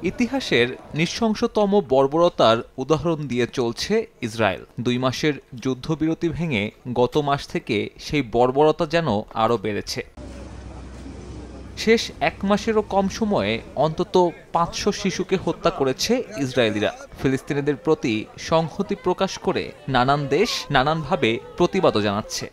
ইতিহাসের নৃশংসতম বর্বরতার উদাহরণ দিয়ে চলছে ইসরায়েল। 2 মাসের যুদ্ধবিরতি ভেঙে গত মাস থেকে সেই বর্বরতা যেন আরও বেড়েছে। শেষ 1 মাসেরও কম সময়ে অন্তত 500 শিশুকে হত্যা করেছে ইসরায়েলিরা। ফিলিস্তিনিদের প্রতি সংহতি প্রকাশ করে নানান দেশ নানানভাবে প্রতিবাদও জানাচ্ছে।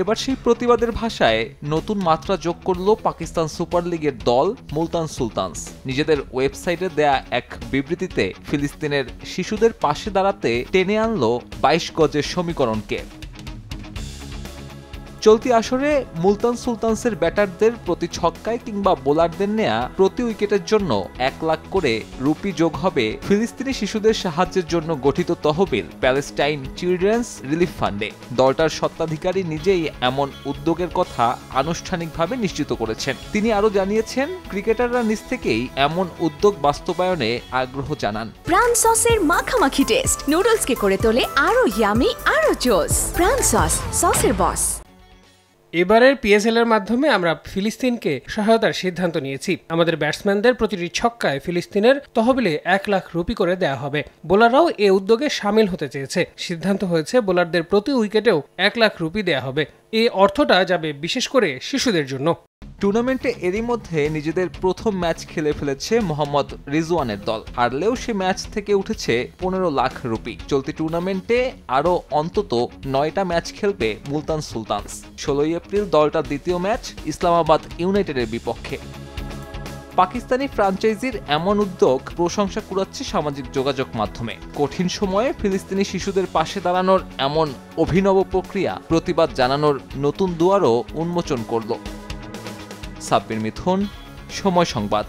এবার সেই প্রতিবাদের ভাষায় নতুন মাত্রা যোগ করল পাকিস্তান সুপার লিগের দল মুলতান সুলতানস। নিজেদের ওয়েবসাইটে দেয়া এক বিবৃতিতে ফিলিস্তিনের শিশুদের পাশে দাঁড়াতে টেনে আনল 22 গজের সমীকরণকে। চলতি আসরে মুলতান সুলতানসের ব্যাটারদের প্রতি ছক্কায় কিংবা বোলারদের নেয়া প্রতি উইকেটের জন্য 1 লাখ করে রুপি যোগ হবে ফিলিস্তিনি শিশুদের সাহায্যের জন্য গঠিত তহবিল প্যালেস্টাইন চিলড্রেন্স রিলিফ ফান্ডে। দলটার স্বত্বাধিকারী নিজেই এমন উদ্যোগের কথা আনুষ্ঠানিকভাবে নিশ্চিত করেছেন। তিনি আরও জানিয়েছেন, ক্রিকেটাররা নিজ থেকেই এমন উদ্যোগ বাস্তবায়নে আগ্রহ জানান। প্রাণ সসের মাখামাখি টেস্ট নুডলসকে করে তোলে আরো ইয়ামি আরো জোস। প্রাণ সস, সসের বস। এবারের পিএসএল এর মাধ্যমে আমরা ফিলিস্তিনকে সহায়তার সিদ্ধান্ত নিয়েছি। আমাদের ব্যাটসম্যানদের প্রতিটি ছক্কায় ফিলিস্তিনের তহবিলে 1 লাখ রুপি করে দেয়া হবে। বোলাররাও এ উদ্যোগে সামিল হতে চেয়েছে। সিদ্ধান্ত হয়েছে বোলারদের প্রতি উইকেটেও 1 লাখ রুপি দেয়া হবে। এই অর্থটা যাবে বিশেষ করে শিশুদের জন্য। টুর্নামেন্টে এরই মধ্যে নিজেদের প্রথম ম্যাচ খেলে ফেলেছে মোহাম্মদ রিজওয়ানের দল। হারলেও সে ম্যাচ থেকে উঠেছে 15 লাখ রুপি। চলতি টুর্নামেন্টে আরও অন্তত 9টা ম্যাচ খেলবে মুলতান সুলতানস। 16 এপ্রিল দলটার দ্বিতীয় ম্যাচ ইসলামাবাদ ইউনাইটেডের বিপক্ষে। পাকিস্তানি ফ্র্যাঞ্চাইজির এমন উদ্যোগ প্রশংসা কুড়াচ্ছে সামাজিক যোগাযোগ মাধ্যমে। কঠিন সময়ে ফিলিস্তিনি শিশুদের পাশে দাঁড়ানোর এমন অভিনব প্রক্রিয়া প্রতিবাদ জানানোর নতুন দুয়ারও উন্মোচন করল। সাব্বির মিথুন, সময় সংবাদ।